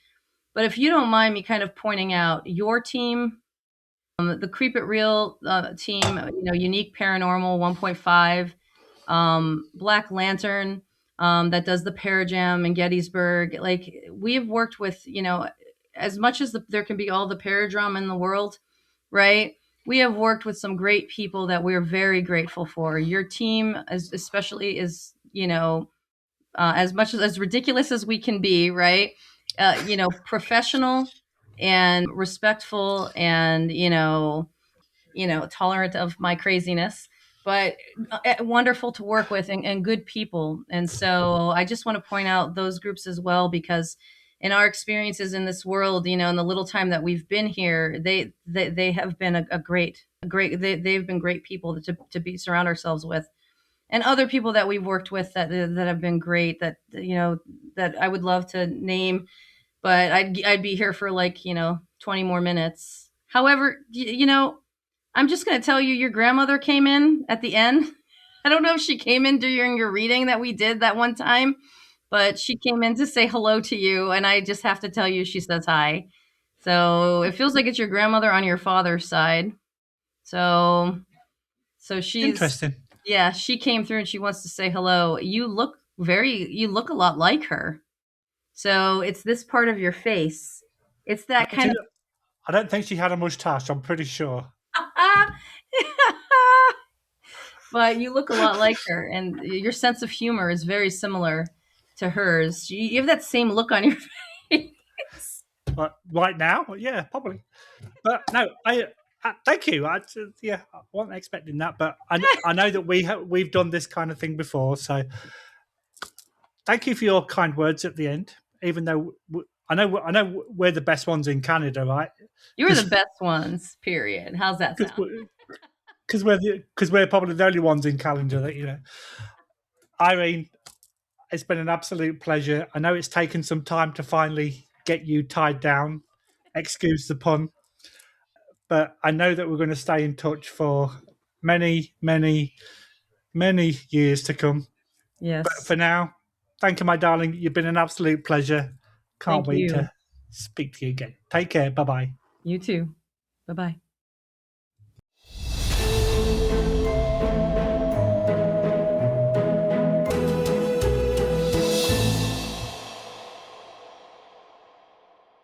But if you don't mind me kind of pointing out your team, the Creep It Real team, Unique Paranormal 1.5, Black Lantern, that does the Parajam in Gettysburg. Like, we have worked with, as much as there can be all the paradrama in the world, right? We have worked with some great people that we're very grateful for. Your team, especially, is, as much as ridiculous as we can be, right? Professional and respectful and, tolerant of my craziness, but wonderful to work with and good people. And so I just want to point out those groups as well, because in our experiences in this world, in the little time that we've been here, they have been they've been great people to surround ourselves with. And other people that we've worked with that have been great, that I would love to name, but I'd be here for 20 more minutes. However, I'm just going to tell you, your grandmother came in at the end. I don't know if she came in during your reading that we did that one time, but she came in to say hello to you, and I just have to tell you, she says hi. So it feels like it's your grandmother on your father's side. So she's interesting. Yeah, she came through and she wants to say hello. You look a lot like her. So it's this part of your face. It's that kind of. I don't think she had a mustache, I'm pretty sure. But you look a lot like her, and your sense of humor is very similar to hers. You have that same look on your face. But right now? Yeah, probably. But no, thank you. I wasn't expecting that, but I know that we've done this kind of thing before, so thank you for your kind words at the end. Even though I know we're the best ones in Canada, right? You're the best ones. Period. How's that sound? Because we're probably the only ones in Canada that Irene, it's been an absolute pleasure. I know it's taken some time to finally get you tied down. Excuse the pun. But I know that we're going to stay in touch for many, many, many years to come. Yes. But for now, thank you, my darling. You've been an absolute pleasure. Can't wait to speak to you again. Take care. Bye-bye. You too. Bye-bye.